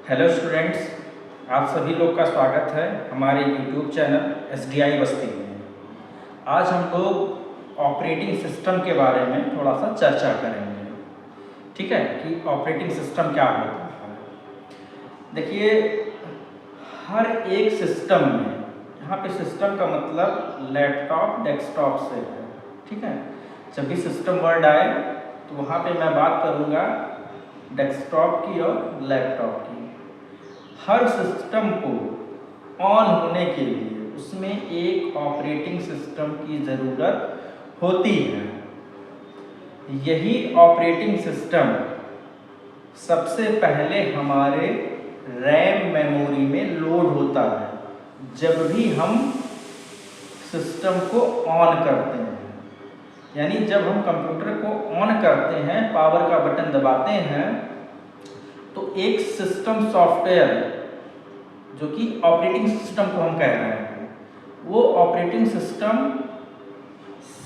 Hello students, आप सभी लोग का स्वागत है हमारे यूट्यूब चैनल SDI बस्ती में। आज हम लोग ऑपरेटिंग सिस्टम के बारे में थोड़ा सा चर्चा करेंगे। ठीक है कि ऑपरेटिंग सिस्टम क्या होता है। देखिए, हर एक सिस्टम में, यहाँ पे सिस्टम का मतलब लैपटॉप डेस्कटॉप से है। ठीक है, जब भी सिस्टम वर्ड आए तो वहाँ पे मैं बात करूँगा डेस्कटॉप की और लैपटॉप की। हर सिस्टम को ऑन होने के लिए उसमें एक ऑपरेटिंग सिस्टम की ज़रूरत होती है। यही ऑपरेटिंग सिस्टम सबसे पहले हमारे रैम मेमोरी में लोड होता है जब भी हम सिस्टम को ऑन करते हैं। यानी जब हम कंप्यूटर को ऑन करते हैं, पावर का बटन दबाते हैं, तो एक सिस्टम सॉफ्टवेयर जो कि ऑपरेटिंग सिस्टम को हम कह रहे हैं, वो ऑपरेटिंग सिस्टम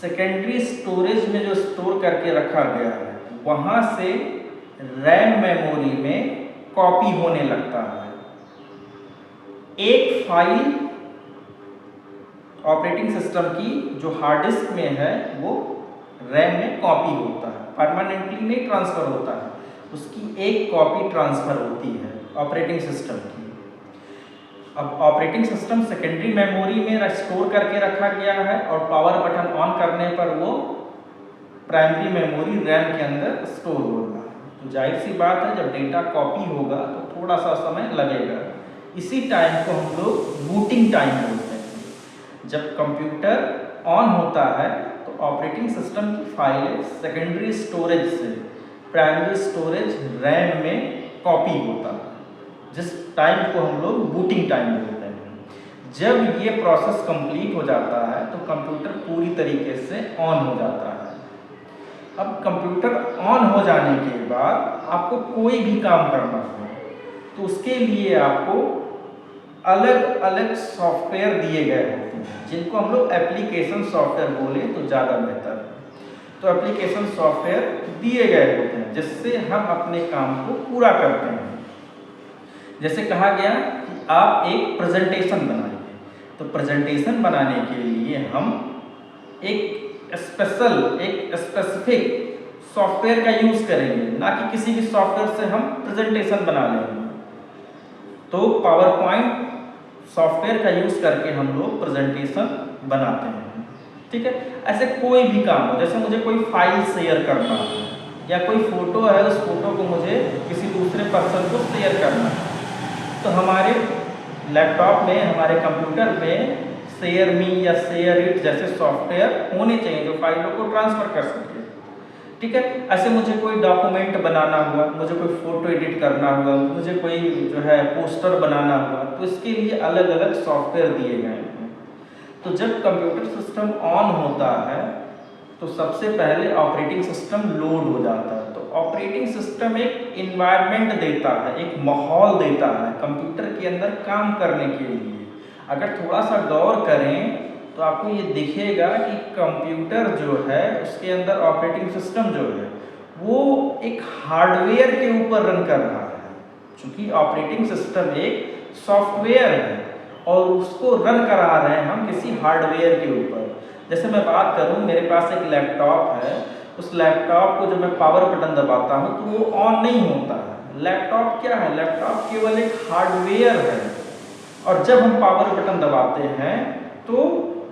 सेकेंडरी स्टोरेज में जो स्टोर करके रखा गया है वहाँ से रैम मेमोरी में कॉपी होने लगता है। एक फाइल ऑपरेटिंग सिस्टम की जो हार्ड डिस्क में है वो रैम में कॉपी होता है, परमानेंटली नहीं ट्रांसफ़र होता है, उसकी एक कॉपी ट्रांसफ़र होती है ऑपरेटिंग सिस्टम की। अब ऑपरेटिंग सिस्टम सेकेंडरी मेमोरी में स्टोर करके रखा गया है और पावर बटन ऑन करने पर वो प्राइमरी मेमोरी रैम के अंदर स्टोर होगा। तो जाहिर सी बात है, जब डेटा कॉपी होगा तो थोड़ा सा समय लगेगा। इसी टाइम को हम लोग बूटिंग टाइम बोलते हैं। जब कंप्यूटर ऑन होता है तो ऑपरेटिंग सिस्टम की फाइलें सेकेंडरी स्टोरेज से प्राइमरी स्टोरेज रैम में कॉपी होता है, जिस टाइम को हम लोग बूटिंग टाइम बोलते हैं। जब ये प्रोसेस कंप्लीट हो जाता है तो कंप्यूटर पूरी तरीके से ऑन हो जाता है। अब कंप्यूटर ऑन हो जाने के बाद आपको कोई भी काम करना हो तो उसके लिए आपको अलग अलग सॉफ्टवेयर दिए गए होते हैं, जिनको हम लोग एप्लीकेशन सॉफ्टवेयर बोले तो ज़्यादा बेहतर है। तो एप्लीकेशन सॉफ्टवेयर दिए गए होते हैं जिससे हम अपने काम को पूरा करते हैं। जैसे कहा गया कि आप एक प्रेजेंटेशन बनाइए, तो प्रेजेंटेशन बनाने के लिए हम एक स्पेसिफिक सॉफ्टवेयर का यूज़ करेंगे, ना कि किसी भी सॉफ्टवेयर से हम प्रेजेंटेशन बना लेंगे। तो पावर पॉइंट सॉफ्टवेयर का यूज़ करके हम लोग प्रेजेंटेशन बनाते हैं। ठीक है, ऐसे कोई भी काम हो, जैसे मुझे कोई फाइल शेयर करना है या कोई फ़ोटो है, उस फोटो को मुझे किसी दूसरे पर्सन को शेयर करना है, तो हमारे लैपटॉप में, हमारे कंप्यूटर में शेयर मी या शेयर इट जैसे सॉफ्टवेयर होने चाहिए जो फाइलों को ट्रांसफ़र कर सके। ठीक है, ऐसे मुझे कोई डॉक्यूमेंट बनाना हुआ, मुझे कोई फ़ोटो एडिट करना हुआ, मुझे कोई जो है पोस्टर बनाना हुआ, तो इसके लिए अलग अलग सॉफ्टवेयर दिए गए हैं। तो जब कंप्यूटर सिस्टम ऑन होता है तो सबसे पहले ऑपरेटिंग सिस्टम लोड हो जाता है। तो ऑपरेटिंग सिस्टम एक इन्वायरमेंट देता है, एक माहौल देता है कंप्यूटर के अंदर काम करने के लिए। अगर थोड़ा सा गौर करें तो आपको ये दिखेगा कि कंप्यूटर जो है उसके अंदर ऑपरेटिंग सिस्टम जो है वो एक हार्डवेयर के ऊपर रन कर रहा है। चूँकि ऑपरेटिंग सिस्टम एक सॉफ्टवेयर है और उसको रन करा रहे हैं हम किसी हार्डवेयर के ऊपर। जैसे मैं बात करूं, मेरे पास एक लैपटॉप है, उस लैपटॉप को जब मैं पावर बटन दबाता हूं तो वो ऑन नहीं होता है। लैपटॉप क्या है? लैपटॉप केवल एक हार्डवेयर है और जब हम पावर बटन दबाते हैं तो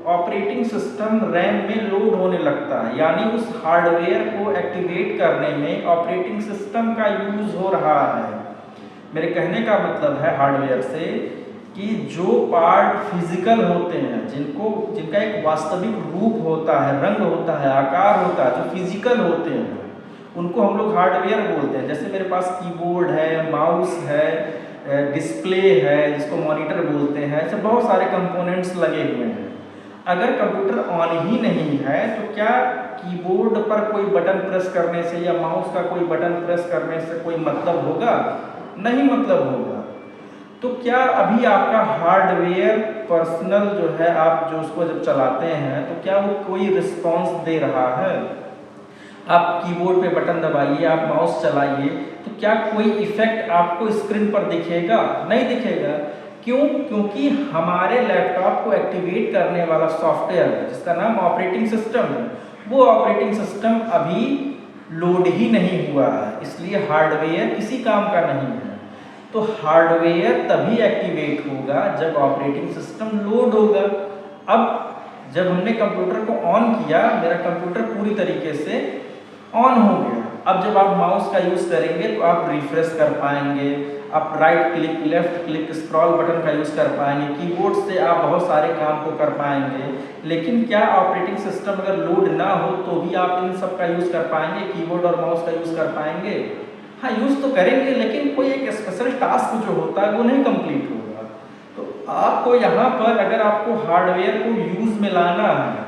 ऑपरेटिंग सिस्टम रैम में लोड होने लगता है, यानी उस हार्डवेयर को एक्टिवेट करने में ऑपरेटिंग सिस्टम का यूज़ हो रहा है। मेरे कहने का मतलब है हार्डवेयर से कि जो पार्ट फिजिकल होते हैं, जिनका एक वास्तविक रूप होता है, रंग होता है, आकार होता है, जो फिजिकल होते हैं उनको हम लोग हार्डवेयर बोलते हैं। जैसे मेरे पास कीबोर्ड है, माउस है, डिस्प्ले है जिसको मॉनिटर बोलते हैं, ऐसे बहुत सारे कंपोनेंट्स लगे हुए हैं। अगर कंप्यूटर ऑन ही नहीं है तो क्या कीबोर्ड पर कोई बटन प्रेस करने से या माउस का कोई बटन प्रेस करने से कोई मतलब होगा? नहीं मतलब होगा। तो क्या अभी आपका हार्डवेयर पर्सनल जो है, आप जो उसको जब चलाते हैं तो क्या वो कोई रिस्पॉन्स दे रहा है? आप कीबोर्ड पे बटन दबाइए, आप माउस चलाइए, तो तो क्या कोई इफेक्ट आपको स्क्रीन पर दिखेगा? नहीं दिखेगा। क्यों? क्योंकि हमारे लैपटॉप को एक्टिवेट करने वाला सॉफ्टवेयर जिसका नाम ऑपरेटिंग सिस्टम है, वो ऑपरेटिंग सिस्टम अभी लोड ही नहीं हुआ है, इसलिए हार्डवेयर किसी काम का नहीं है। तो हार्डवेयर तभी एक्टिवेट होगा जब ऑपरेटिंग सिस्टम लोड होगा। अब जब हमने कंप्यूटर को ऑन किया, मेरा कंप्यूटर पूरी तरीके से ऑन हो गया। अब जब आप माउस का यूज़ करेंगे तो आप रिफ्रेश कर पाएंगे, आप right click, left click, scroll button का यूज़ कर पाएंगे, कीबोर्ड से आप बहुत सारे काम को कर पाएंगे। लेकिन क्या ऑपरेटिंग सिस्टम अगर लोड ना हो तो भी आप इन सब का यूज़ कर पाएंगे, कीबोर्ड और माउस का यूज़ कर पाएंगे? हाँ, यूज़ तो करेंगे, लेकिन कोई एक स्पेशल टास्क जो होता है वो नहीं कंप्लीट होगा। तो आपको यहाँ पर अगर आपको हार्डवेयर को यूज़ में लाना है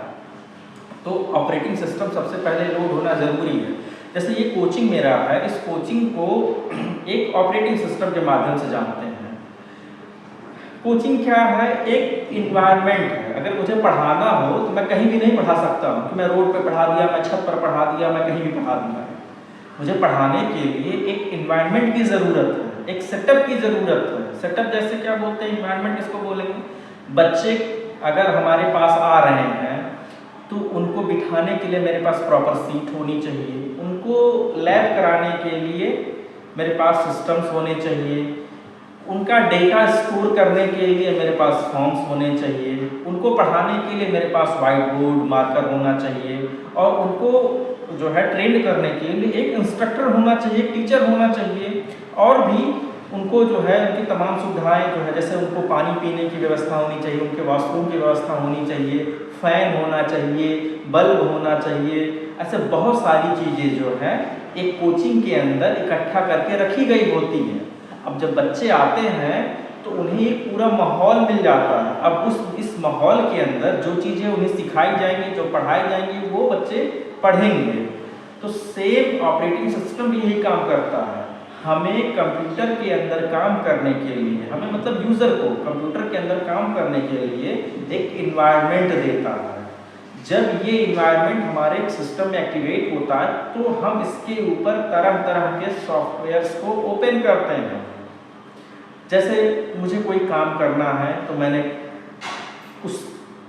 तो ऑपरेटिंग सिस्टम सबसे पहले लोड होना ज़रूरी है। जैसे ये कोचिंग मेरा है, इस कोचिंग को एक ऑपरेटिंग सिस्टम के माध्यम से जानते हैं। कोचिंग क्या है? एक इन्वायरमेंट है। अगर मुझे पढ़ाना हो तो मैं कहीं भी नहीं पढ़ा सकता हूँ कि मैं रोड पे पढ़ा दिया, मैं छत पर पढ़ा दिया, मैं कहीं भी पढ़ा दिया। मुझे पढ़ाने के लिए एक इन्वायरमेंट की ज़रूरत है, एक सेटअप की ज़रूरत है। सेटअप जैसे क्या बोलते हैं, इन्वायरमेंट किसको बोलेंगे? बच्चे अगर हमारे पास आ रहे हैं तो उनको बिठाने के लिए मेरे पास प्रॉपर सीट होनी चाहिए, उनको लैब कराने के लिए मेरे पास सिस्टम्स होने चाहिए, उनका डेटा स्टोर करने के लिए मेरे पास फॉर्म्स होने चाहिए, उनको पढ़ाने के लिए मेरे पास वाइट बोर्ड, मार्कर होना चाहिए, और उनको जो है ट्रेंड करने के लिए एक इंस्ट्रक्टर होना चाहिए, टीचर होना चाहिए। और भी उनको जो है उनकी तमाम सुविधाएं जो है, जैसे उनको पानी पीने की व्यवस्था होनी चाहिए, उनके वॉशरूम की व्यवस्था होनी चाहिए, फैन होना चाहिए, बल्ब होना चाहिए। ऐसे बहुत सारी चीज़ें जो है एक कोचिंग के अंदर इकट्ठा करके रखी गई होती हैं। अब जब बच्चे आते हैं तो उन्हें एक पूरा माहौल मिल जाता है। अब इस माहौल के अंदर जो चीज़ें उन्हें सिखाई जाएंगी, जो पढ़ाई जाएंगी, वो बच्चे पढ़ेंगे। तो सेम ऑपरेटिंग सिस्टम भी यही काम करता है। हमें कंप्यूटर के अंदर काम करने के लिए, हमें मतलब यूज़र को कंप्यूटर के अंदर काम करने के लिए एक इन्वायरमेंट देता है। जब ये इन्वायरमेंट हमारे सिस्टम में एक्टिवेट होता है तो हम इसके ऊपर तरह तरह के सॉफ्टवेयर्स को ओपन करते हैं। जैसे मुझे कोई काम करना है तो मैंने उस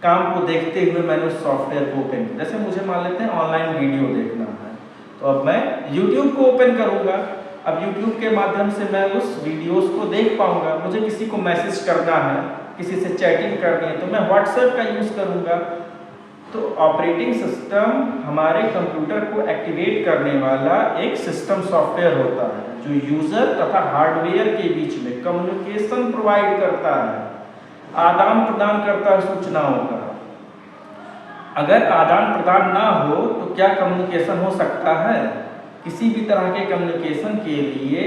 काम को देखते हुए मैंने उस सॉफ्टवेयर को ओपन किया। जैसे मुझे मान लेते हैं ऑनलाइन वीडियो देखना है, तो अब मैं YouTube को ओपन करूँगा। अब YouTube के माध्यम से मैं उस वीडियोस को देख पाऊँगा। मुझे किसी को मैसेज करना है, किसी से चैटिंग करनी है, तो मैं WhatsApp का यूज़ करूँगा। तो ऑपरेटिंग सिस्टम हमारे कंप्यूटर को एक्टिवेट करने वाला एक सिस्टम सॉफ्टवेयर होता है जो यूज़र तथा हार्डवेयर के बीच में कम्युनिकेशन प्रोवाइड करता है, आदान प्रदान करता है सूचनाओं का। अगर आदान प्रदान ना हो तो क्या कम्युनिकेशन हो सकता है? किसी भी तरह के कम्युनिकेशन के लिए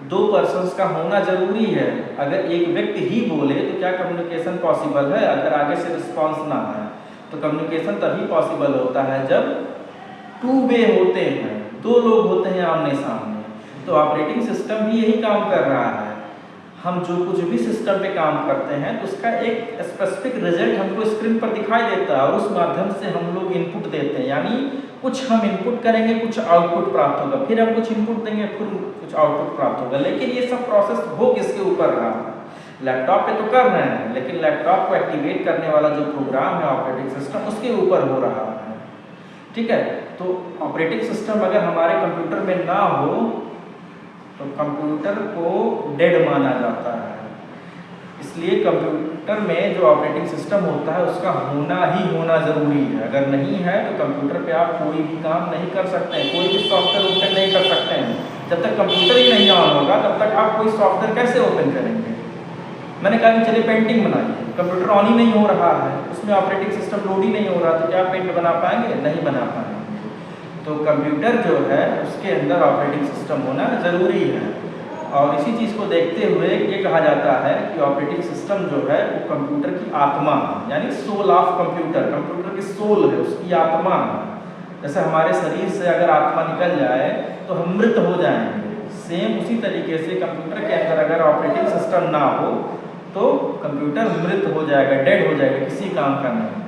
दो पर्सन्स का होना ज़रूरी है। अगर एक व्यक्ति ही बोले तो क्या कम्युनिकेशन पॉसिबल है? अगर आगे से रिस्पॉन्स ना आए तो कम्युनिकेशन तभी पॉसिबल होता है जब टू वे होते हैं, दो लोग होते हैं आमने सामने। तो ऑपरेटिंग सिस्टम भी यही काम कर रहा है। हम जो कुछ भी सिस्टम पे काम करते हैं तो उसका एक स्पेसिफिक रिजल्ट हमको स्क्रीन पर दिखाई देता है और उस माध्यम से हम लोग इनपुट देते हैं। यानी कुछ हम इनपुट करेंगे, कुछ आउटपुट प्राप्त होगा, फिर हम कुछ इनपुट देंगे, फिर कुछ आउटपुट प्राप्त होगा। लेकिन ये सब प्रोसेस हो किसके ऊपर रहा है? लैपटॉप पे तो कर रहे हैं, लेकिन लैपटॉप को एक्टिवेट करने वाला जो प्रोग्राम है ऑपरेटिंग सिस्टम, उसके ऊपर हो रहा है। ठीक है, तो ऑपरेटिंग सिस्टम अगर हमारे कंप्यूटर में ना हो तो कंप्यूटर को डेड माना जाता है। इसलिए कंप्यूटर में जो ऑपरेटिंग सिस्टम होता है उसका होना ही होना ज़रूरी है। अगर नहीं है तो कंप्यूटर पे आप कोई भी काम नहीं कर सकते हैं, कोई भी सॉफ्टवेयर ओपन नहीं कर सकते हैं। जब तक कंप्यूटर ही नहीं ऑन होगा तब तक आप कोई सॉफ्टवेयर कैसे ओपन करेंगे? मैंने कहा कि चलिए पेंटिंग बनाइए, कंप्यूटर ऑन ही नहीं हो रहा है, उसमें ऑपरेटिंग सिस्टम लोड ही नहीं हो रहा, तो क्या पेंट बना पाएंगे? नहीं बना पाएंगे। तो कंप्यूटर जो है उसके अंदर ऑपरेटिंग सिस्टम होना ज़रूरी है। और इसी चीज़ को देखते हुए ये कहा जाता है कि ऑपरेटिंग सिस्टम जो है वो कंप्यूटर की आत्मा है, यानी सोल ऑफ कंप्यूटर। कंप्यूटर की सोल है, उसकी आत्मा है। जैसे हमारे शरीर से अगर आत्मा निकल जाए तो हम मृत हो जाएंगे, सेम उसी तरीके से कंप्यूटर के अंदर अगर ऑपरेटिंग सिस्टम ना हो तो कंप्यूटर मृत हो जाएगा, डेड हो जाएगा, किसी काम का नहीं है।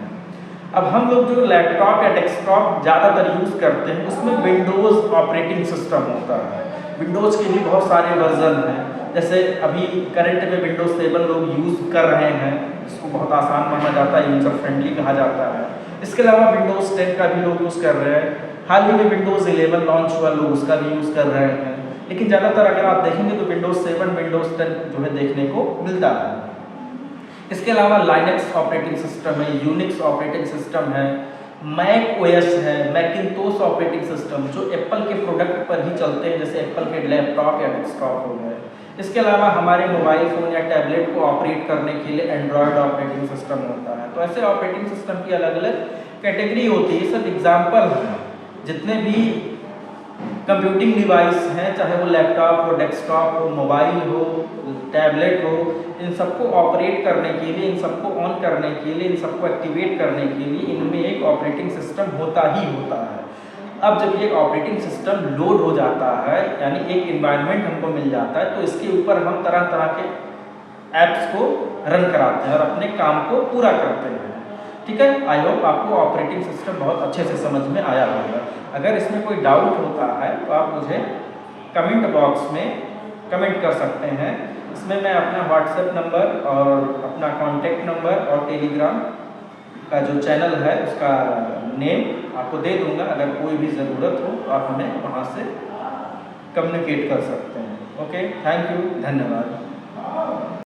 अब हम लोग जो लैपटॉप या डेस्कटॉप ज़्यादातर यूज़ करते हैं उसमें विंडोज़ ऑपरेटिंग सिस्टम होता है। विंडोज़ के भी बहुत सारे वर्जन हैं, जैसे अभी करंट में विंडोज़ 7 लोग यूज़ कर रहे हैं, इसको बहुत आसान माना जाता है, यूज़र फ्रेंडली कहा जाता है। इसके अलावा विंडोज़ 10 का भी लोग यूज़ कर रहे हैं, हाल ही में विंडोज़ 11 लॉन्च हुआ, लोग उसका भी यूज़ कर रहे हैं। लेकिन ज़्यादातर अगर आप देखेंगे तो विंडोज़ 7, विंडोज़ 10 जो है देखने को मिलता है। इसके अलावा लाइनक्स ऑपरेटिंग सिस्टम है, यूनिक्स ऑपरेटिंग सिस्टम है, मैक ओएस है, मैकिंटोश ऑपरेटिंग सिस्टम जो एप्पल के प्रोडक्ट पर ही चलते हैं, जैसे एप्पल के लैपटॉप या डेस्कटॉप हो गए। इसके अलावा हमारे मोबाइल फ़ोन या टैबलेट को ऑपरेट करने के लिए एंड्रॉयड ऑपरेटिंग सिस्टम होता है। तो ऐसे ऑपरेटिंग सिस्टम की अलग अलग कैटेगरी होती है, सब एग्जाम्पल हैं। जितने भी कंप्यूटिंग डिवाइस हैं, चाहे वो लैपटॉप हो, डेस्कटॉप हो, मोबाइल हो, टैबलेट हो, इन सबको ऑपरेट करने के लिए, इन सबको ऑन करने के लिए, इन सबको एक्टिवेट करने के लिए इनमें एक ऑपरेटिंग सिस्टम होता ही होता है। अब जब ये ऑपरेटिंग सिस्टम लोड हो जाता है, यानी एक इन्वायरमेंट हमको मिल जाता है, तो इसके ऊपर हम तरह तरह के ऐप्स को रन कराते हैं और अपने काम को पूरा करते हैं। ठीक है, आई होप आपको ऑपरेटिंग सिस्टम बहुत अच्छे से समझ में आया होगा। अगर इसमें कोई डाउट होता है तो आप मुझे कमेंट बॉक्स में कमेंट कर सकते हैं। इसमें मैं अपना व्हाट्सएप नंबर और अपना कॉन्टैक्ट नंबर और टेलीग्राम का जो चैनल है उसका नेम आपको दे दूंगा। अगर कोई भी ज़रूरत हो तो आप हमें वहाँ से कम्युनिकेट कर सकते हैं। ओके, थैंक यू, धन्यवाद।